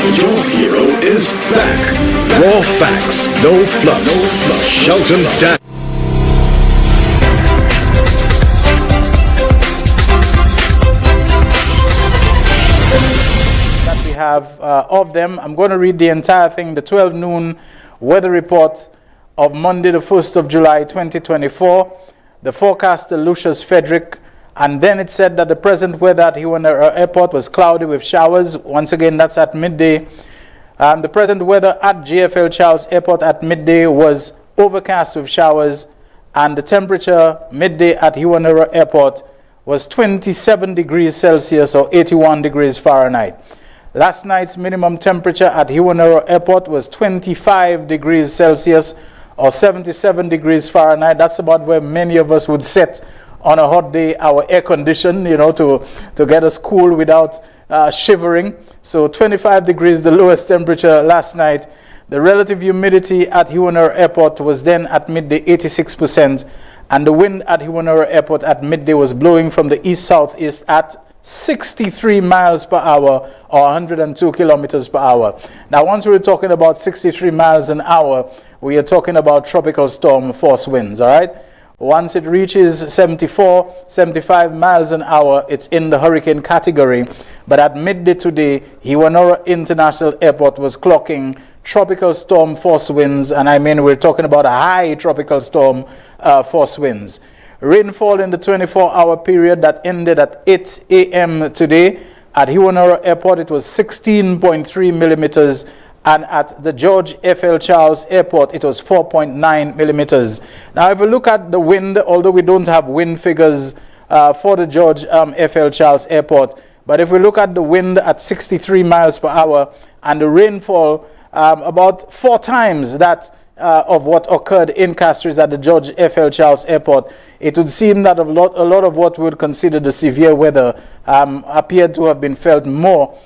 Your hero is back. Raw facts, no fluffs. Shelton Dan. That we have of them. I'm going to read the entire thing. The 12 noon weather report of Monday, the 1st of July, 2024. The forecaster, Lucius Frederick. And then it said that the present weather at Hewan Airport was cloudy with showers. Once again, that's at midday. The present weather at JFL Charles Airport at midday was overcast with showers. And the temperature midday at Hewan Airport was 27 degrees Celsius or 81 degrees Fahrenheit. Last night's minimum temperature at Hewan Airport was 25 degrees Celsius or 77 degrees Fahrenheit. That's about where many of us would sit on a hot day, our air condition, to get us cool without shivering. So 25 degrees, the lowest temperature last night. The relative humidity at Hewan Airport was then at midday 86%, and the wind at Hewan Airport at midday was blowing from the east-southeast at 63 miles per hour or 102 kilometers per hour. Now, once we're talking about 63 miles an hour, we are talking about tropical storm force winds, all right? Once it reaches 74, 75 miles an hour, it's in the hurricane category. But at midday today, Hewanora International Airport was clocking tropical storm force winds, and I mean we're talking about a high tropical storm force winds. Rainfall in the 24-hour period that ended at 8 a.m. today at Hewanora Airport, it was 16.3 millimeters. And at the George F.L. Charles Airport, it was 4.9 millimeters. Now, if we look at the wind, although we don't have wind figures for the George F.L. Charles Airport, but if we look at the wind at 63 miles per hour and the rainfall about 4 times that of what occurred in Castries at the George F.L. Charles Airport, it would seem that a lot of what we would consider the severe weather appeared to have been felt more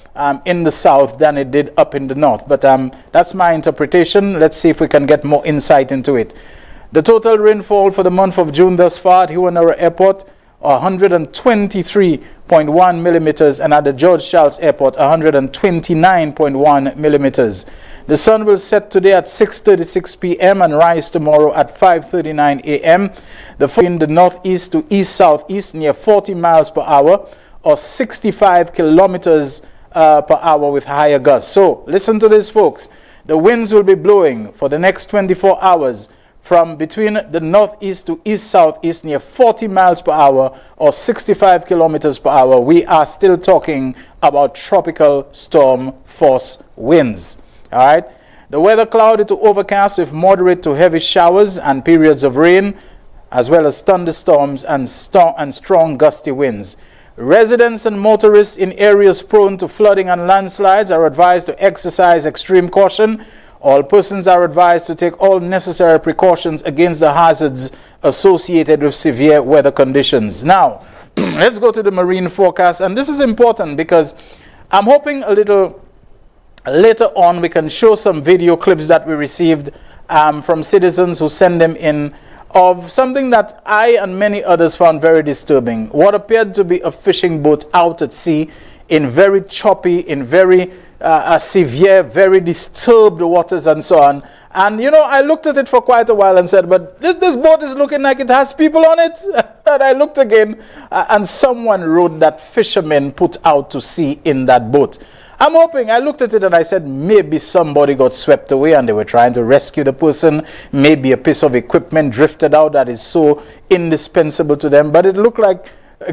in the south than it did up in the north. But that's my interpretation. Let's see if we can get more insight into it. The total rainfall for the month of June thus far at Hewanora Airport, 123.1 millimeters, and at the George Charles Airport, 129.1 millimeters. The sun will set today at 6:36 p.m. and rise tomorrow at 5:39 a.m. The wind in the northeast to east-southeast near 40 miles per hour or 65 kilometers per hour with higher gusts. So listen to this, folks. The winds will be blowing for the next 24 hours from between the northeast to east-southeast near 40 miles per hour or 65 kilometers per hour. We are still talking about tropical storm force winds. All right. The weather cloudy to overcast with moderate to heavy showers and periods of rain, as well as thunderstorms and strong gusty winds. Residents and motorists in areas prone to flooding and landslides are advised to exercise extreme caution. All persons are advised to take all necessary precautions against the hazards associated with severe weather conditions. Now, let's go to the marine forecast. And this is important because I'm hoping a little later on we can show some video clips that we received from citizens who send them in of something that I and many others found very disturbing. What appeared to be a fishing boat out at sea in very choppy, in very severe, very disturbed waters and so on. And I looked at it for quite a while and said, but this boat is looking like it has people on it. And I looked again and someone wrote that fishermen put out to sea in that boat. I'm hoping, I looked at it and I said, maybe somebody got swept away and they were trying to rescue the person. Maybe a piece of equipment drifted out that is so indispensable to them. But it looked like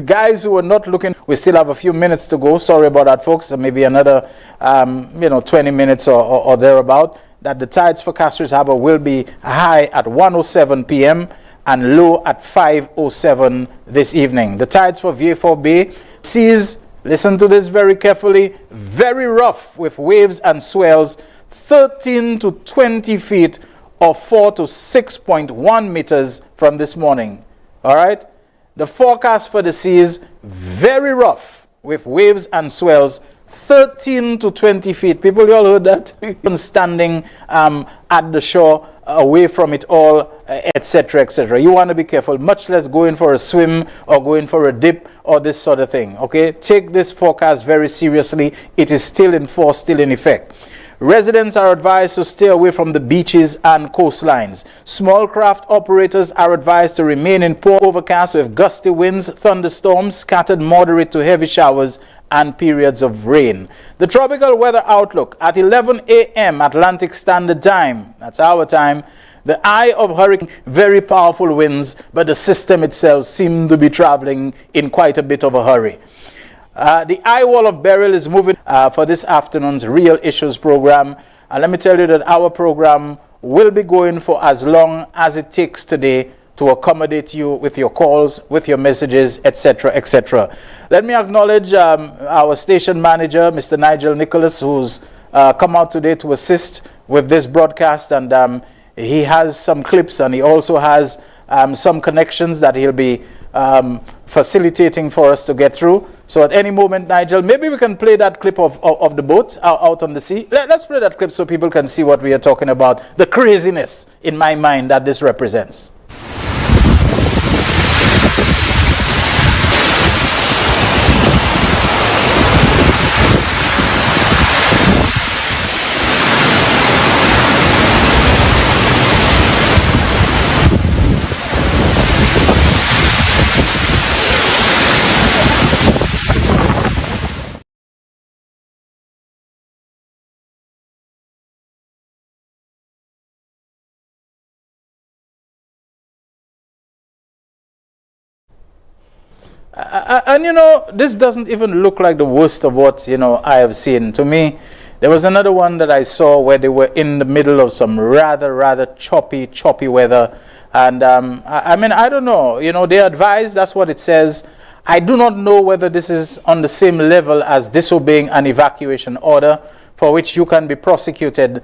guys who were not looking. We still have a few minutes to go. Sorry about that, folks. So maybe another, 20 minutes or thereabout. That the tides for Castries Harbour will be high at 1:07 p.m. and low at 5:07 this evening. The tides for Vieux-Fort Bay seas, listen to this very carefully, very rough with waves and swells 13 to 20 feet or 4 to 6.1 meters from this morning. All right? The forecast for the seas, very rough with waves and swells 13 to 20 feet. People, you all heard that? Standing at the shore away from it all, etc., etc. You want to be careful, much less going for a swim or going for a dip or this sort of thing. Okay, take this forecast very seriously. It is still in force, still in effect. Residents are advised to stay away from the beaches and coastlines. Small craft operators are advised to remain in port overcast with gusty winds, thunderstorms, scattered moderate to heavy showers, and periods of rain. The tropical weather outlook at 11 a.m. Atlantic Standard Time, that's our time, the eye of hurricane, very powerful winds, but the system itself seemed to be traveling in quite a bit of a hurry. The eye wall of Beryl is moving for this afternoon's Real Issues program. And let me tell you that our program will be going for as long as it takes today to accommodate you with your calls, with your messages, etc., etc. Let me acknowledge our station manager, Mr. Nigel Nicholas, who's come out today to assist with this broadcast. And he has some clips, and he also has some connections that he'll be facilitating for us to get through. So at any moment, Nigel, maybe we can play that clip of the boat out on the sea. Let's play that clip so people can see what we are talking about, the craziness in my mind that this represents. And you know, this doesn't even look like the worst of what, you know, I have seen. To me, there was another one that I saw where they were in the middle of some rather choppy weather. And I mean, I don't know, you know, they advise, that's what it says. I do not know whether this is on the same level as disobeying an evacuation order for which you can be prosecuted.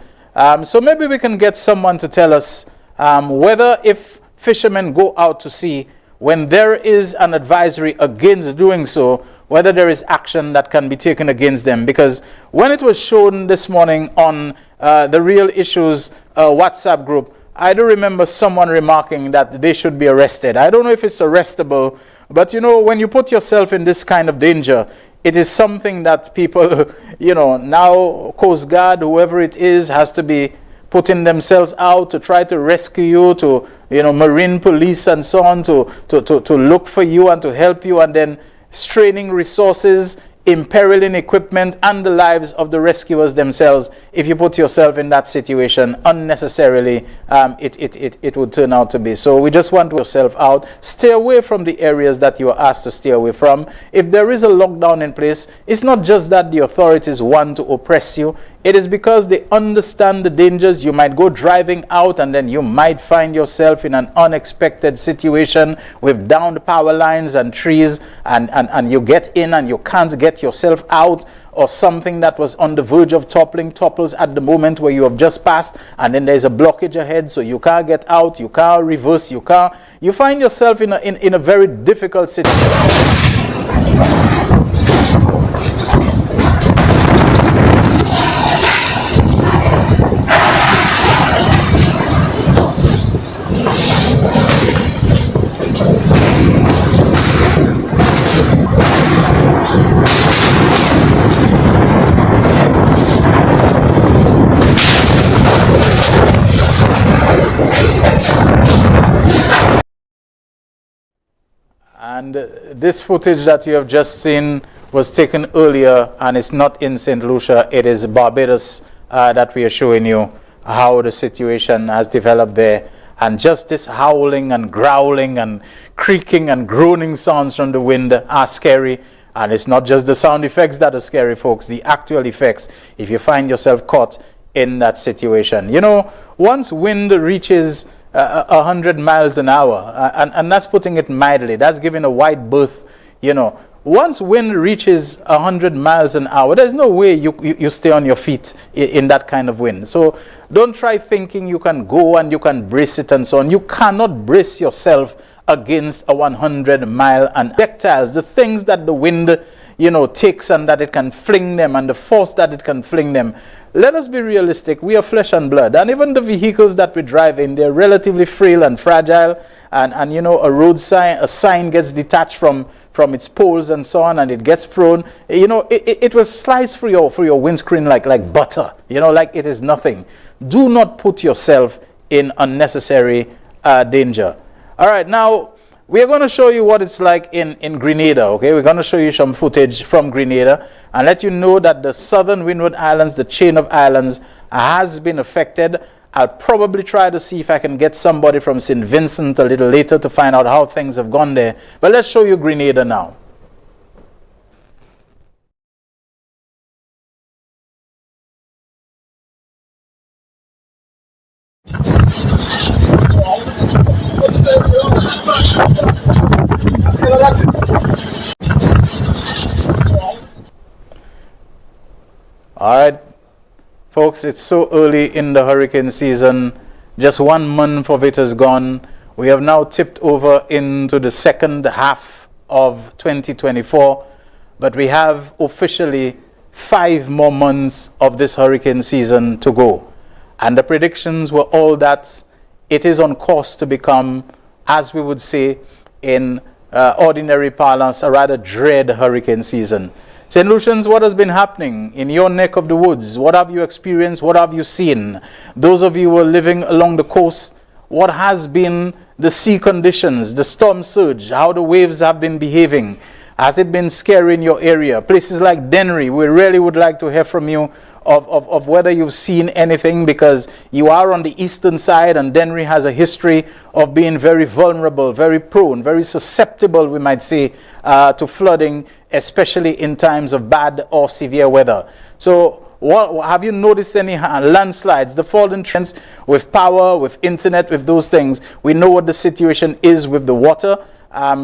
So maybe we can get someone to tell us whether if fishermen go out to sea, when there is an advisory against doing so, whether there is action that can be taken against them. Because when it was shown this morning on the Real Issues WhatsApp group, I do remember someone remarking that they should be arrested. I don't know if it's arrestable, but you know, when you put yourself in this kind of danger, it is something that people, you know, now Coast Guard, whoever it is, has to be putting themselves out to try to rescue you, to, you know, Marine Police and so on, to look for you and to help you, and then straining resources, imperiling equipment and the lives of the rescuers themselves. If you put yourself in that situation unnecessarily, it would turn out to be. So we just want yourself out. Stay away from the areas that you are asked to stay away from. If there is a lockdown in place, it's not just that the authorities want to oppress you. It is because they understand the dangers. You might go driving out and then you might find yourself in an unexpected situation with downed power lines and trees, and you get in and you can't get yourself out, or something that was on the verge of topples at the moment where you have just passed, and then there's a blockage ahead, so you can't get out, you can't reverse, you find yourself in a very difficult situation. And this footage that you have just seen was taken earlier, and it's not in St. Lucia, it is Barbados that we are showing you how the situation has developed there. And just this howling and growling and creaking and groaning sounds from the wind are scary. And it's not just the sound effects that are scary, folks, the actual effects if you find yourself caught in that situation. You know, once wind reaches 100 miles an hour, and that's putting it mildly, that's giving a wide berth, you know. Once wind reaches 100 miles an hour, there's no way you stay on your feet in that kind of wind. So don't try thinking you can go and you can brace it and so on. You cannot brace yourself against a 100 mile and projectiles, the things that the wind, takes and that it can fling them and the force that it can fling them. Let us be realistic. We are flesh and blood. And even the vehicles that we drive in, they're relatively frail and fragile. And a road sign, a sign gets detached from its poles and so on, and it gets thrown. It will slice through your windscreen like butter. Like it is nothing. Do not put yourself in unnecessary danger. All right, now we are going to show you what it's like in Grenada. Okay, we're going to show you some footage from Grenada and let you know that the southern Windward Islands, the chain of islands, has been affected. I'll probably try to see if I can get somebody from St. Vincent a little later to find out how things have gone there. But let's show you Grenada now. All right, folks, it's so early in the hurricane season. Just 1 month of it has gone. We have now tipped over into the second half of 2024, but we have officially 5 more months of this hurricane season to go. And the predictions were all that it is on course to become, as we would say in ordinary parlance, a rather dread hurricane season. St. Lucians, what has been happening in your neck of the woods? What have you experienced? What have you seen? Those of you who are living along the coast, what has been the sea conditions, the storm surge, how the waves have been behaving? Has it been scary in your area? Places like Dennery, we really would like to hear from you of whether you've seen anything, because you are on the eastern side and Dennery has a history of being very vulnerable, very prone, very susceptible, we might say, to flooding, especially in times of bad or severe weather. So have you noticed any landslides, the fallen trends with power, with internet, with those things? We know what the situation is with the water.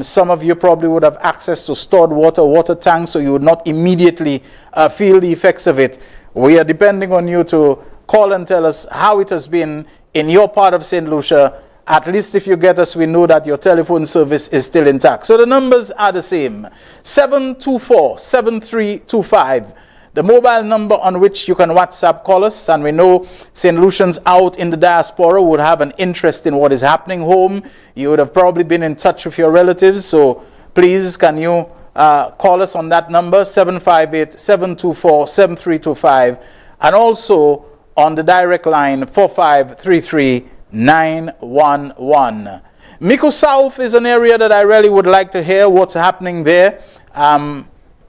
Some of you probably would have access to stored water tanks, so you would not immediately feel the effects of it. We are depending on you to call and tell us how it has been in your part of St. Lucia. At least if you get us, we know that your telephone service is still intact. So the numbers are the same. 724-7325. The mobile number on which you can WhatsApp call us, and we know St. Lucians out in the diaspora would have an interest in what is happening home. You would have probably been in touch with your relatives, so please can you call us on that number, 758-724-7325, and also on the direct line 4533-911. Mico South is an area that I really would like to hear what's happening there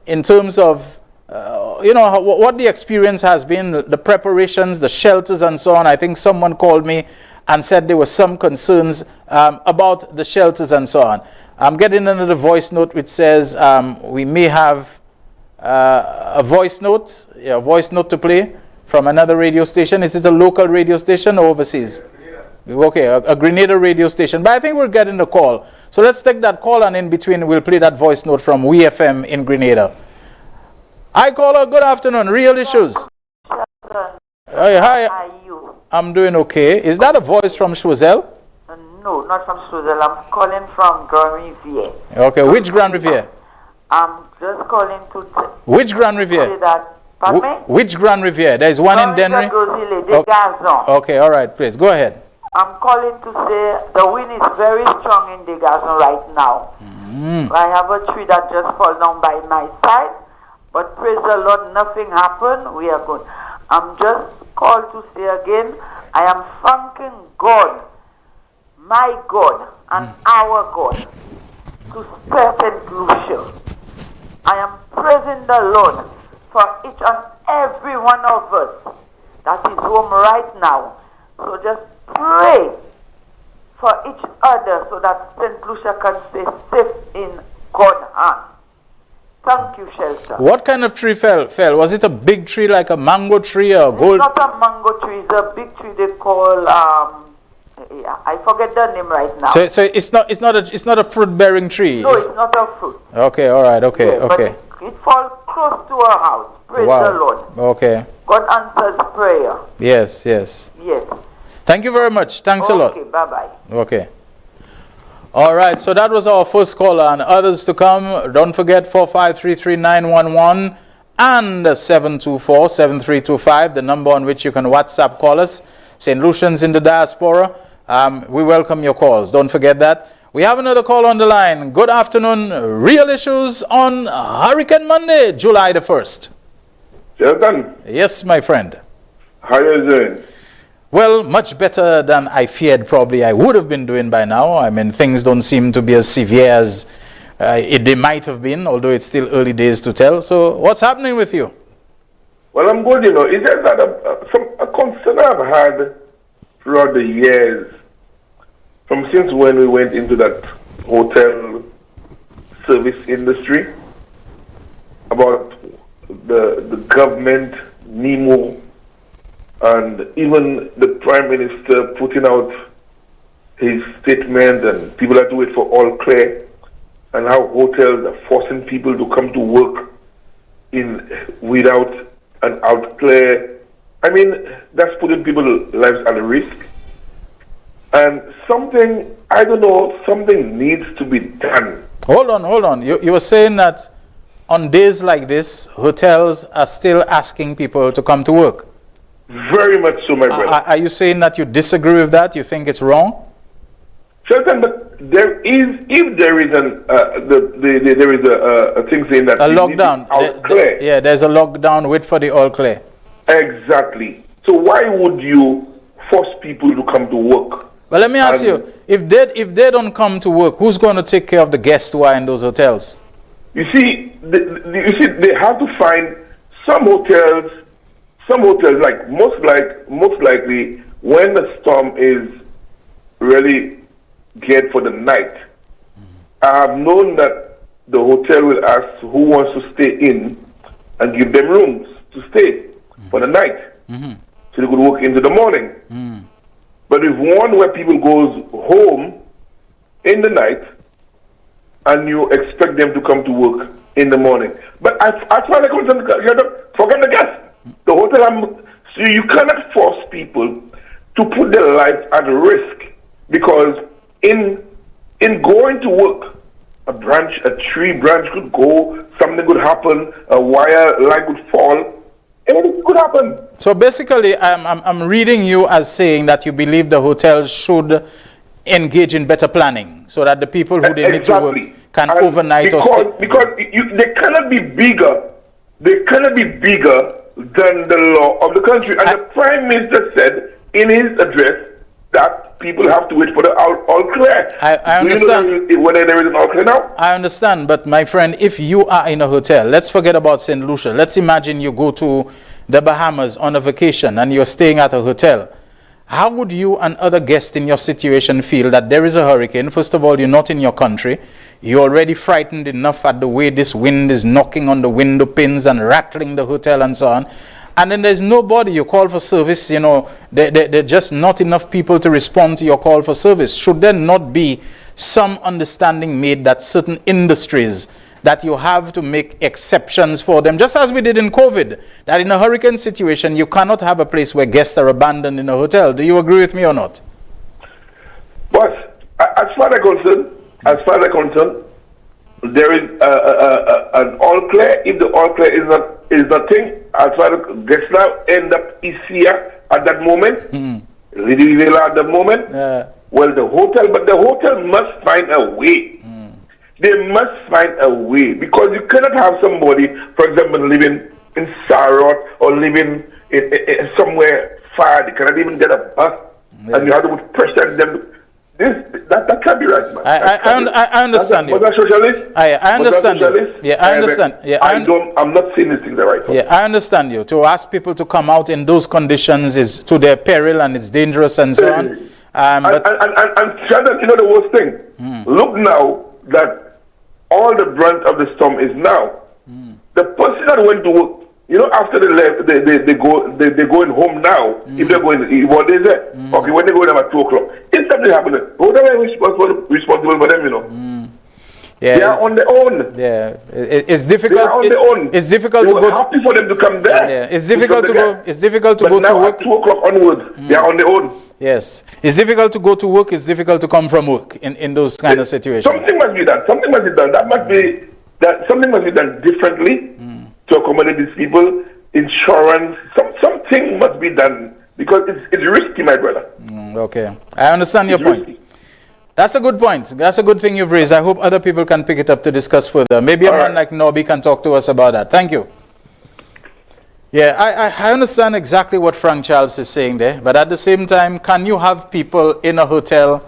in terms of what the experience has been, the preparations, the shelters and so on. I think someone called me and said there were some concerns about the shelters and so on. I'm getting another voice note which says we may have a voice note to play from another radio station. Is it a local radio station or overseas? Okay, a Grenada radio station. But I think we're getting the call. So let's take that call, and in between we'll play that voice note from WeFM in Grenada. Hi, caller. Good afternoon. Real Issues. Shelton, Hi. how are you? I'm doing okay. Is that a voice from Choiseul? No, not from Choiseul. I'm calling from Grand Riviere. Okay, which Grand Riviere? I'm just calling to Which Grand Riviere? say that. Pardon me? Which Grand Riviere? There's one in Dennery? Okay, all right, please. Go ahead. I'm calling to say the wind is very strong in Degazon right now. I have a tree that just fell down by my side, but praise the Lord, nothing happened. We are good. I'm just called to say again, I am thanking God, my God, and our God, to spare St. Lucia. I am praising the Lord for each and every one of us that is home right now. So just pray for each other so that St. Lucia can stay safe in God's hands. Thank you, Shelton. What kind of tree fell? Was it a big tree like a mango tree or gold? It's not a mango tree. It's a big tree they call, I forget the name right now. So it's not a fruit-bearing tree? No, it's not a fruit. Okay, all right, okay, Yeah, okay. But it falls close to our house. Praise the Lord. Okay. God answers prayer. Yes. Yes. Thank you very much. Thanks a lot. Okay, bye-bye. Okay. All right, so that was our first caller, and others to come. Don't forget 4533-911 and 724-7325, the number on which you can WhatsApp call us. St. Lucians in the diaspora, we welcome your calls. Don't forget that. We have another call on the line. Good afternoon. Real Issues on Hurricane Monday, July the 1st. Shelton. Yes, my friend. How are you doing? Well, much better than I feared probably I would have been doing by now. I mean, things don't seem to be as severe as they might have been, although it's still early days to tell. So what's happening with you? Well, I'm good, It's just that a concern I've had throughout the years, from since when we went into that hotel service industry, about the government, NEMO, and even the Prime Minister putting out his statement, and people have to wait for all clear, and how hotels are forcing people to come to work without an out clear. I mean, that's putting people's lives at risk. And something needs to be done. Hold on. You were saying that on days like this, hotels are still asking people to come to work. Very much so, my brother. Are you saying that you disagree with that? You think it's wrong? Certain, but there is a thing saying that a lockdown. There's a lockdown. Wait for the all clear. Exactly. So why would you force people to come to work? Well, let me ask you: if they don't come to work, who's going to take care of the guests who are in those hotels? You see, they have to find some hotels. Some hotels, most likely, when the storm is really geared for the night, I have known that the hotel will ask who wants to stay in and give them rooms to stay for the night, so they could work into the morning. But if one where people goes home in the night, and you expect them to come to work in the morning, but as far as I'm concerned, forget the guests. The hotel, so you cannot force people to put their lives at risk, because in going to work, a tree branch could go, something could happen, a wire line could fall, anything could happen. So basically, I'm reading you as saying that you believe the hotel should engage in better planning, so that the people who they need to work can overnight or stay. Because they cannot be bigger. They cannot be bigger than the law of the country. And the Prime Minister said in his address that people have to wait for the all clear. I understand. Do you know whether there is an all clear now? I understand, but my friend, if you are in a hotel, let's forget about St. Lucia. Let's imagine you go to the Bahamas on a vacation and you're staying at a hotel. How would you and other guests in your situation feel that there is a hurricane? First of all, you're not in your country. You're already frightened enough at the way this wind is knocking on the window pins and rattling the hotel and so on. And then there's nobody. You call for service, there are just not enough people to respond to your call for service. Should there not be some understanding made that certain industries that you have to make exceptions for them, just as we did in COVID, that in a hurricane situation, you cannot have a place where guests are abandoned in a hotel. Do you agree with me or not? But as far as I'm concerned, there is an all clear. If the all clear is nothing, as far as guests now end up here at that moment, at the moment, well, the hotel must find a way. They must find a way, because you cannot have somebody, for example, living in Sarot or living in somewhere far. They cannot even get a bus, and you have to put pressure on them. That can't be right, man. I understand you. Was that socialist? I understand you. Yeah, I understand. Yeah, I'm not saying these things the right way. Yeah, I understand you. To ask people to come out in those conditions is to their peril and it's dangerous and so on. And Shelton, the worst thing. Look now that all the brunt of the storm is now. The person that went to work, after they left, they're going home now. If they're going, what they say? Okay, when they go down at 2 o'clock, if something happens, whoever is responsible for them, Yeah, they are on their own. Yeah, it's difficult. They are on their own. It's difficult they to go. Happy for them to come there. Yeah, it's difficult to go. It's difficult to but go now to work. At 2 o'clock onwards, they are on their own. Yes. It's difficult to go to work. It's difficult to come from work in those kind of situations. Something must be done. Something must be done. Something must be done differently to accommodate these people. Insurance. Something must be done because it's risky, my brother. Okay. I understand your point. Risky. That's a good point. That's a good thing you've raised. I hope other people can pick it up to discuss further. Maybe a man like Nobby can talk to us about that. Thank you. Yeah, I understand exactly what Frank Charles is saying there, but at the same time, can you have people in a hotel,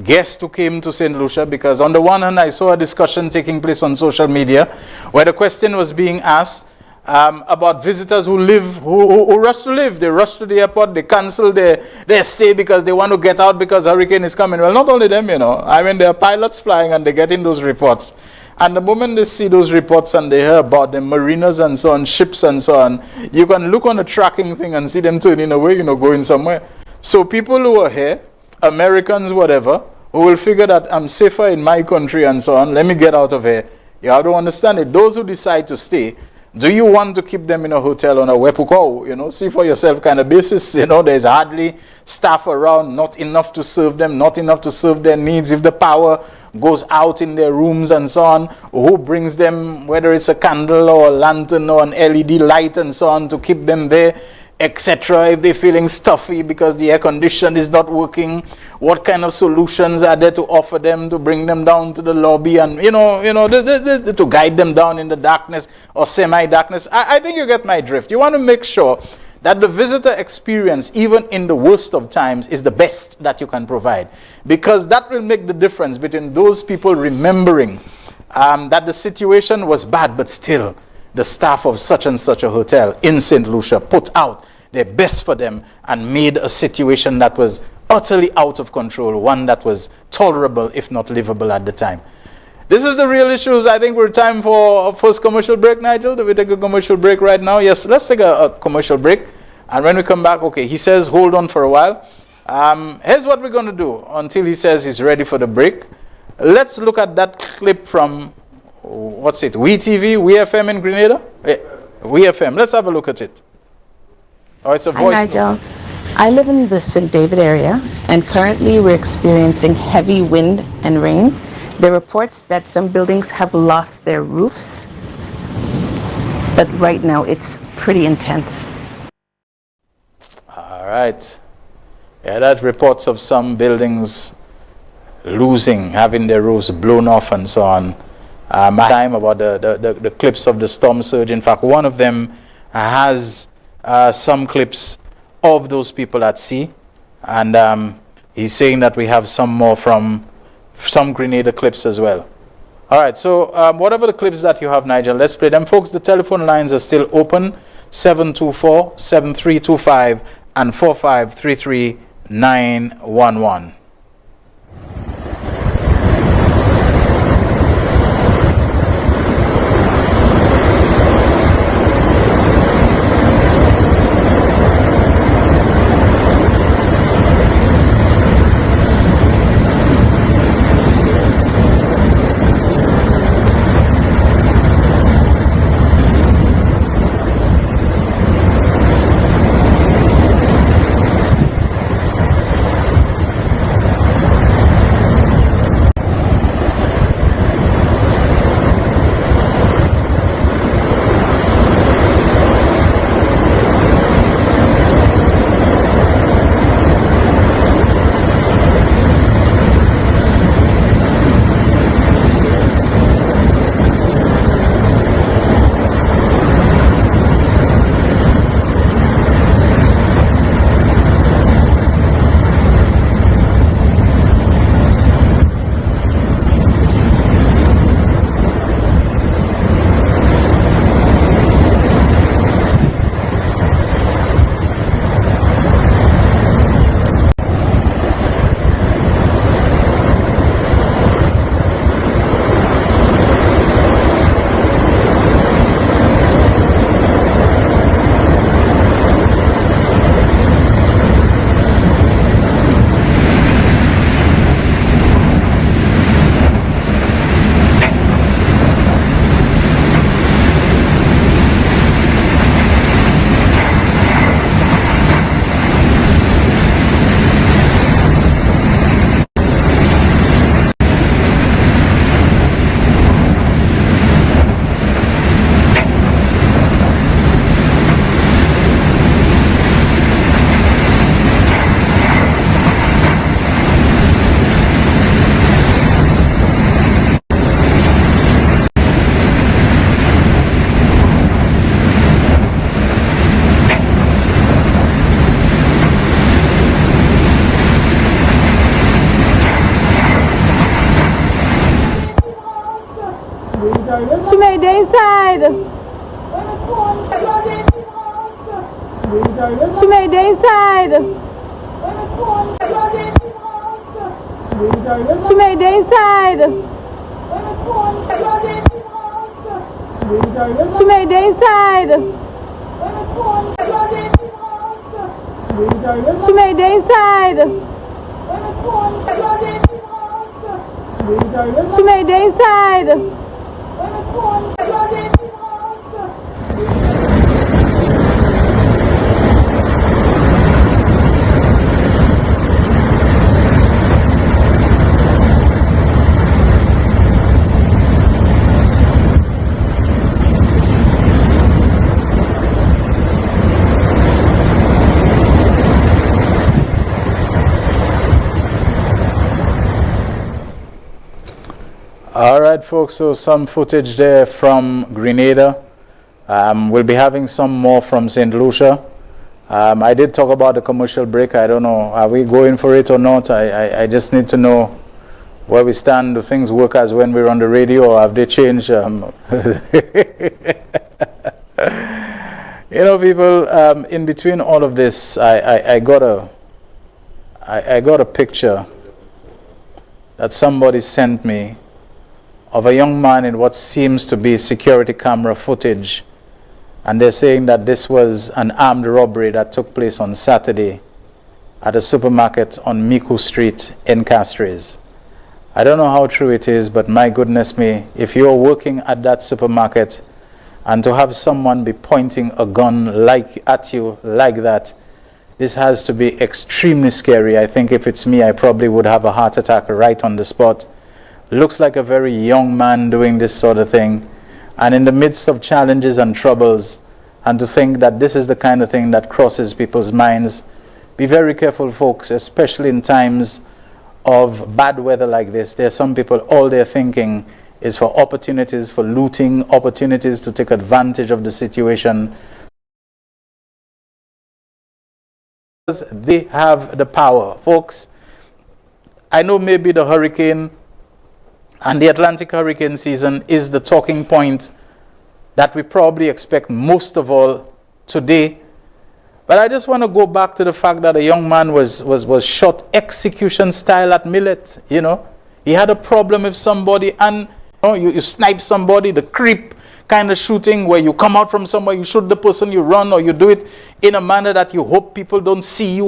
guests who came to St. Lucia? Because on the one hand, I saw a discussion taking place on social media where the question was being asked about visitors who rush to live. They rush to the airport, they cancel their stay because they want to get out because hurricane is coming. Well, not only them, I mean, there are pilots flying and they get in those reports. And the moment they see those reports and they hear about them, marinas and so on, ships and so on, you can look on the tracking thing and see them turning away, going somewhere. So people who are here, Americans, whatever, who will figure that I'm safer in my country and so on, let me get out of here. You have to understand it. Those who decide to stay, do you want to keep them in a hotel on a wepuko, see for yourself kind of basis? There's hardly staff around, not enough to serve them, not enough to serve their needs. If the power goes out in their rooms and so on, who brings them, whether it's a candle or a lantern or an LED light and so on, to keep them there, etc. If they're feeling stuffy because the air condition is not working, what kind of solutions are there to offer them to bring them down to the lobby and to guide them down in the darkness or semi-darkness? I think you get my drift. You want to make sure that the visitor experience, even in the worst of times, is the best that you can provide, because that will make the difference between those people remembering that the situation was bad, but still the staff of such and such a hotel in St. Lucia put out their best for them and made a situation that was utterly out of control, one that was tolerable, if not livable at the time. This is the real issues. I think we're time for a first commercial break, Nigel. Do we take a commercial break right now? Yes, let's take a commercial break. And when we come back, okay, he says hold on for a while. Here's what we're going to do until he says he's ready for the break. Let's look at that clip from, what's it, WeTV, WeFM in Grenada? WeFM. Let's have a look at it. Oh, it's a voice. Hi, Nigel. I live in the St. David area, and currently we're experiencing heavy wind and rain. There are reports that some buildings have lost their roofs, but right now it's pretty intense. All right. Yeah, that reports of some buildings having their roofs blown off and so on. Time about the clips of the storm surge. In fact, one of them has some clips of those people at sea, and he's saying that we have some more from some Grenada clips as well. All right, so whatever the clips that you have, Nigel, let's play them. Folks, the telephone lines are still open, 724-7325 and 4533-911. She made day side. She made day side. She made day side. She made day side. She made day side. She made day side. All right, folks, so some footage there from Grenada. We'll be having some more from St. Lucia. I did talk about the commercial break. I don't know, are we going for it or not? I just need to know where we stand. Do things work as when we're on the radio, or have they changed? You know, people, in between all of this, I got a picture that somebody sent me of a young man in what seems to be security camera footage, and they're saying that this was an armed robbery that took place on Saturday at a supermarket on Miku Street in Castres. I don't know how true it is, but my goodness me, if you're working at that supermarket and to have someone be pointing a gun at you like that, this has to be extremely scary. I think if it's me, I probably would have a heart attack right on the spot. Looks like a very young man doing this sort of thing, and in the midst of challenges and troubles, and to think that this is the kind of thing that crosses people's minds. Be very careful, folks, especially in times of bad weather like this. There are some people, all they're thinking is for opportunities for looting, opportunities to take advantage of the situation. They have the power, folks. I know maybe the hurricane and the Atlantic hurricane season is the talking point that we probably expect most of all today. But I just want to go back to the fact that a young man was shot execution style at Millet. You know, he had a problem with somebody, and you snipe somebody, the creep kind of shooting where you come out from somewhere, you shoot the person, you run, or you do it in a manner that you hope people don't see you.